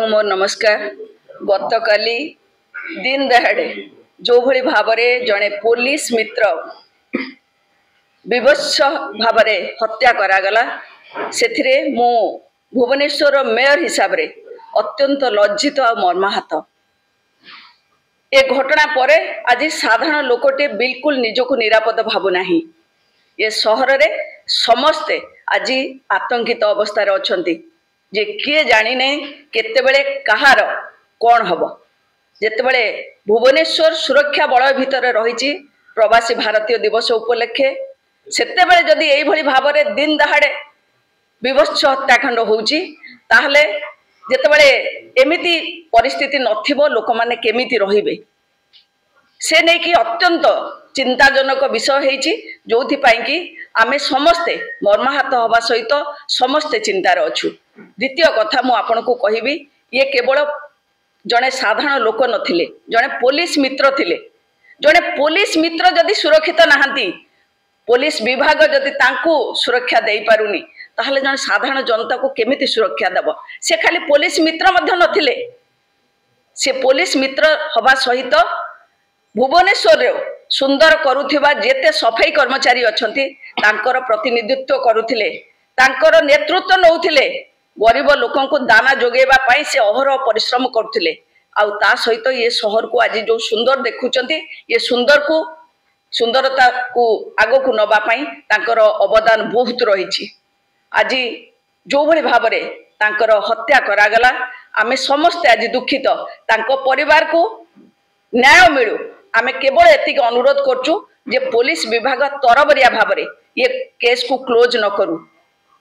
मोर नमस्कार। गतकाली दिन दहाड़े जो भली भावरे जड़े पुलिस मित्र विवत्स भावरे हत्या करागला सेथिरे मो भुवनेश्वर मेयर हिसाब रे अत्यंत लज्जित और मर्माहत। ए घटना परे आज साधारण लोकटे बिल्कुल निजको निरापद भावना ही ये सहर रे समस्ते आज आतंकित अवस्था अछंती जे किए जानी नहीं केतेबेले कहार कौन हम जेतेबेले भुवनेश्वर सुरक्षा बलय भितर रही प्रवासी भारतीय दिवस उपलक्षे सेतेबेले जदि एई भली भावरे दिन दहाड़े विवत्स हत्याकांड होउची ताहले जेतेबेले एमिति परिस्थिति नथिबो लोक माने केमिति रहिबे से नहीं कि अत्यंत चिंताजनक विषय होइची जोथि पाई कि आमे समस्ते मर्माहत हवा सहित समस्ते चिंतार अछु। द्वितीय कथा मु आपन को कहिबी ये केवल जड़े साधारण लोक नथिले जड़े पुलिस मित्र थिले। जड़े पुलिस मित्र जदि सुरक्षित नहांती पुलिस विभाग जदि तांकू सुरक्षा दे पारुनी ताहले जड़े साधारण जनता को केमिति सुरक्षा देव। से खाली पुलिस मित्र मध्य नथिले से पुलिस मित्र हवा सहित भुवनेश्वर सुंदर करुथिबा जेते सफाई कर्मचारी अछंती तांकर प्रतिनिधित्व करुथिले तांकर नेतृत्व नउथिले गरीब लोकों को दाना जोगेबा पाई से अहरह परिश्रम करथिले आउ ता सहित ये शहर को आज जो सुंदर देखुचंती ये सुंदरता को आगो को नबा पाई तांकर अवदान बहुत रहिछि। आज जो भली भाबरे तांकर हत्या करागला आमे समस्त आज दुखित तांको परिवार को न्याय मिलू आमे केवल एतिक अनुरोध करचु जे पुलिस विभाग तरबरिया भाबरे ये केस को क्लोज न करू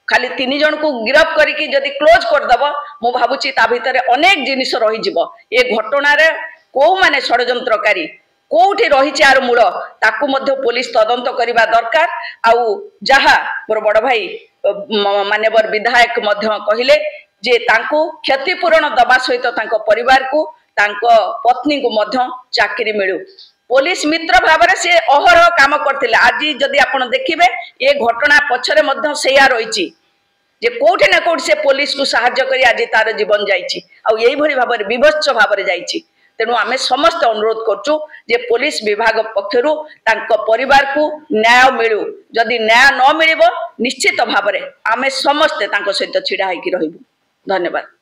खाली 3 जन को गिरफ करके जदि क्लोज करदब मु भाबुची ता भितर अनेक जिनिस रही जिवो। ए घटना रे को माने षडयंत्रकारी कोठी रही आर मूल ताकू मध्य पुलिस तदंत करबा दरकार। आउ जहा मोर बड़ भाई मान्यवर विधायक मध्य कहिले जे तांको क्षतिपूरण दबा सहित तांको परिवार को तांको पत्नी को मध्य चाकरी मिलू। पुलिस मित्र भावरे से अहरह काम करथिले। आज जदि आपण देखिबे ए घटना पछरे मध्य सेया रहिछि जे कोठी ना कोठी से पुलिस को सहायता करी आज तार जीवन जाइछि आ एई भली भावरे विवत्स भावरे जाइछि। तेणु आमे समस्त अनुरोध करचु जे पुलिस विभाग पक्षरु तांको परिवार को न्याय मिलू। जदि न्याय न मिलिबो निश्चित भावरे आमे समस्त तांको सहित छिडा हेकि रहिबु। धन्यवाद।